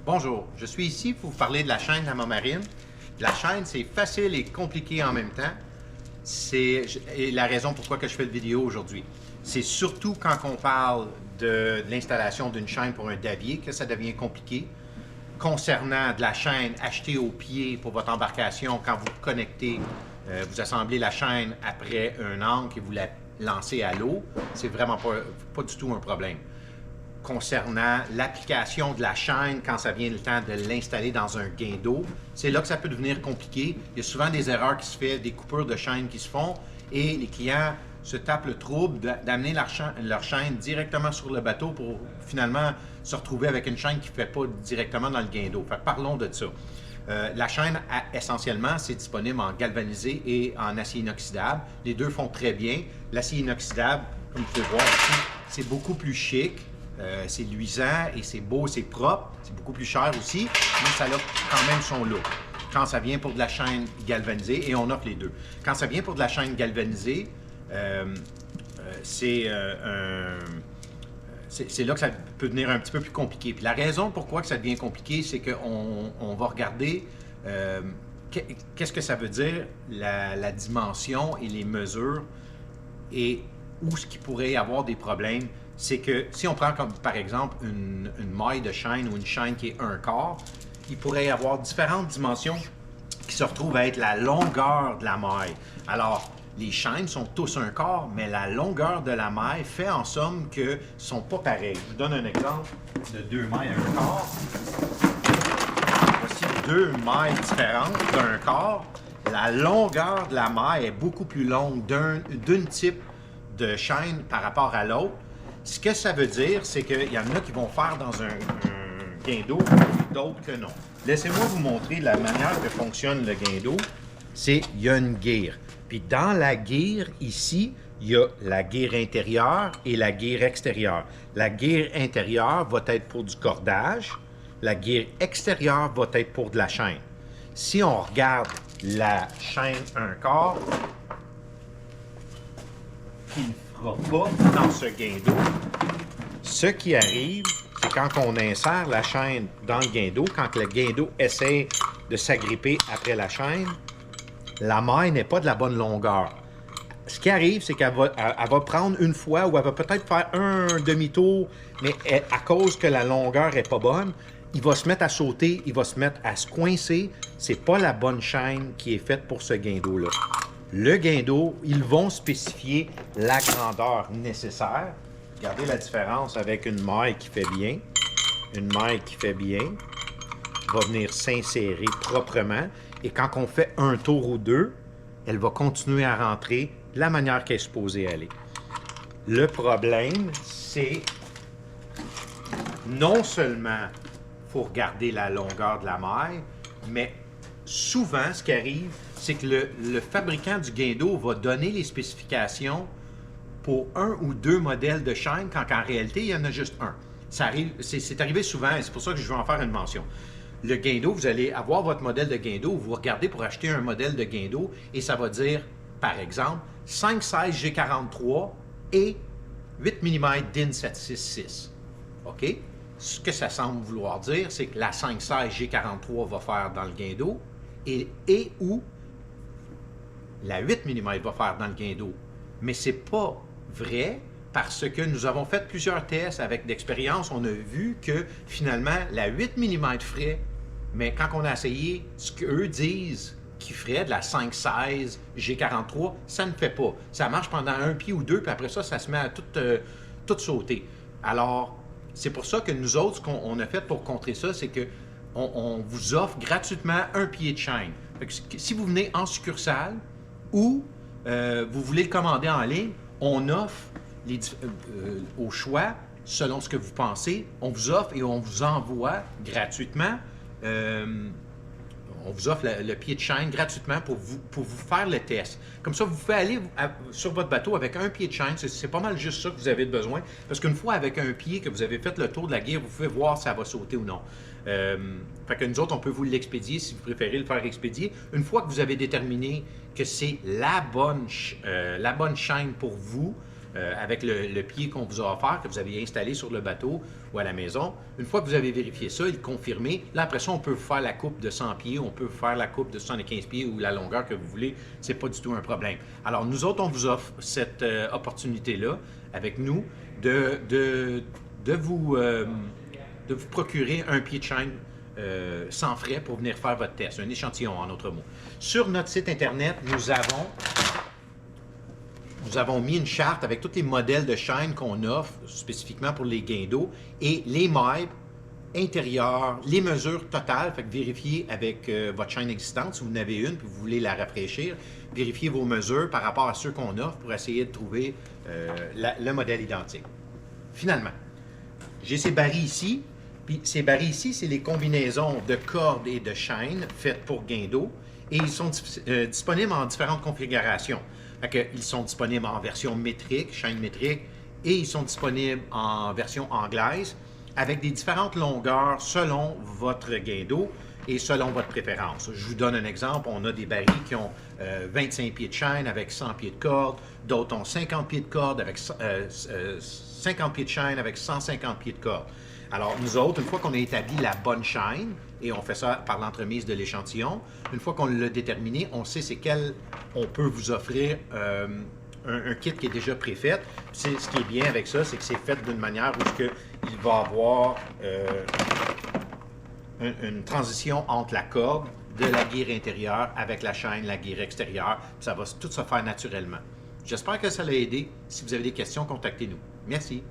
Bonjour, je suis ici pour vous parler de la chaîne Lama-Marine. La chaîne, c'est facile et compliqué en même temps. C'est la raison pourquoi que je fais la vidéo aujourd'hui. C'est surtout quand on parle de l'installation d'une chaîne pour un davier que ça devient compliqué. Concernant de la chaîne achetée au pied pour votre embarcation, quand vous connectez, vous assemblez la chaîne après un ancre et vous la lancez à l'eau, c'est vraiment pas du tout un problème. Concernant l'application de la chaîne quand ça vient le temps de l'installer dans un gain d'eau, c'est là que ça peut devenir compliqué. Il y a souvent des erreurs qui se font, des coupures de chaîne qui se font et les clients se tapent le trouble d'amener leur chaîne directement sur le bateau pour finalement se retrouver avec une chaîne qui ne fait pas directement dans le gain d'eau. Parlons de ça. La chaîne, essentiellement, c'est disponible en galvanisé et en acier inoxydable. Les deux font très bien. L'acier inoxydable, comme vous pouvez voir ici, c'est beaucoup plus chic. C'est luisant et c'est beau, c'est propre. C'est beaucoup plus cher aussi, mais ça a quand même son look. Quand ça vient pour de la chaîne galvanisée, et on offre les deux. Quand ça vient pour de la chaîne galvanisée, c'est là que ça peut devenir un petit peu plus compliqué. Puis la raison pourquoi que ça devient compliqué, c'est qu'on va regarder qu'est-ce que ça veut dire, la dimension et les mesures, et où ce qui pourrait y avoir des problèmes. C'est que si on prend comme par exemple une maille de chaîne ou une chaîne qui est 1/4, il pourrait y avoir différentes dimensions qui se retrouvent à être la longueur de la maille. Alors, les chaînes sont tous 1/4, mais la longueur de la maille fait en somme que ne sont pas pareilles. Je vous donne un exemple de deux mailles à 1/4. Voici deux mailles différentes d'1/4. La longueur de la maille est beaucoup plus longue d'un type de chaîne par rapport à l'autre. Ce que ça veut dire, c'est qu'il y en a qui vont faire dans un gain d'eau, d'autres que non. Laissez-moi vous montrer la manière que fonctionne le gain d'eau. Il y a une guire. Puis dans la guire, ici, il y a la guire intérieure et la guire extérieure. La guire intérieure va être pour du cordage. La guire extérieure va être pour de la chaîne. Si on regarde la chaîne 1/4, qui ne fera pas dans ce gain d'eau, ce qui arrive, c'est quand on insère la chaîne dans le gain d'eau, quand le gain d'eau essaie de s'agripper après la chaîne, la maille n'est pas de la bonne longueur. Ce qui arrive, c'est qu'elle va prendre une fois ou elle va peut-être faire un demi-tour, mais à cause que la longueur n'est pas bonne, il va se mettre à sauter, il va se mettre à se coincer. C'est pas la bonne chaîne qui est faite pour ce gain d'eau-là. Le gain d'eau, ils vont spécifier la grandeur nécessaire. Regardez la différence avec une maille qui fait bien. Une maille qui fait bien va venir s'insérer proprement. Et quand on fait un tour ou deux, elle va continuer à rentrer de la manière qu'elle est supposée aller. Le problème, c'est non seulement il faut regarder la longueur de la maille, mais souvent, ce qui arrive, c'est que le fabricant du gain d'eau va donner les spécifications pour un ou deux modèles de chaîne, quand en réalité, il y en a juste un. C'est arrivé souvent, et c'est pour ça que je vais en faire une mention. Le gain d'eau, vous allez avoir votre modèle de gain d'eau, vous regardez pour acheter un modèle de gain d'eau, et ça va dire, par exemple, 5,16 G43 et 8 mm DIN 766. OK? Ce que ça semble vouloir dire, c'est que la 5,16 G43 va faire dans le gain d'eau, et où la 8 mm va faire dans le gain d'eau. Mais ce n'est pas vrai parce que nous avons fait plusieurs tests avec d'expérience. On a vu que finalement, la 8 mm ferait, mais quand on a essayé ce qu'eux disent qui ferait de la 5,16 G43, ça ne fait pas. Ça marche pendant un pied ou deux, puis après ça, ça se met à tout sauter. Alors, c'est pour ça que nous autres, ce qu'on a fait pour contrer ça, c'est que on vous offre gratuitement un pied de chaîne. Fait que si vous venez en succursale ou vous voulez le commander en ligne, on offre au choix, selon ce que vous pensez, on vous offre et on vous envoie gratuitement, on vous offre le pied de chaîne gratuitement pour vous faire le test. Comme ça, vous pouvez aller sur votre bateau avec un pied de chaîne. C'est pas mal juste ça que vous avez besoin. Parce qu'une fois avec un pied que vous avez fait le tour de la guire, vous pouvez voir si ça va sauter ou non. Fait que nous autres, on peut vous l'expédier si vous préférez le faire expédier. Une fois que vous avez déterminé que c'est la bonne chaîne pour vous, avec le pied qu'on vous a offert, que vous avez installé sur le bateau ou à la maison. Une fois que vous avez vérifié ça et le confirmé, là, après ça, on peut faire la coupe de 100 pieds, on peut faire la coupe de 75 pieds ou la longueur que vous voulez. C'est pas du tout un problème. Alors, nous autres, on vous offre cette opportunité-là avec nous de vous procurer un pied de chaîne sans frais pour venir faire votre test, un échantillon en autres mots. Sur notre site Internet, nous avons mis une charte avec tous les modèles de chaînes qu'on offre spécifiquement pour les gains d'eau et les mailles intérieures, les mesures totales. Fait que vérifiez avec votre chaîne existante, si vous en avez une et vous voulez la rafraîchir, vérifiez vos mesures par rapport à ceux qu'on offre pour essayer de trouver le modèle identique. Finalement, j'ai ces barils ici. Puis ces barils ici, c'est les combinaisons de cordes et de chaînes faites pour gain d'eau et ils sont disponibles en différentes configurations. Ils sont disponibles en version métrique, chaîne métrique, et ils sont disponibles en version anglaise avec des différentes longueurs selon votre gain d'eau et selon votre préférence. Je vous donne un exemple. On a des barils qui ont 25 pieds de chaîne avec 100 pieds de corde, d'autres ont 50 pieds de corde avec 50 pieds de chaîne avec 150 pieds de corde. Alors, nous autres, une fois qu'on a établi la bonne chaîne, et on fait ça par l'entremise de l'échantillon, une fois qu'on l'a déterminé, on sait c'est quel on peut vous offrir un kit qui est déjà préfait. Ce qui est bien avec ça, c'est que c'est fait d'une manière où il va avoir une transition entre la corde de la guire intérieure avec la chaîne, la guire extérieure. Puis ça va tout se faire naturellement. J'espère que ça l'a aidé. Si vous avez des questions, contactez-nous. Merci.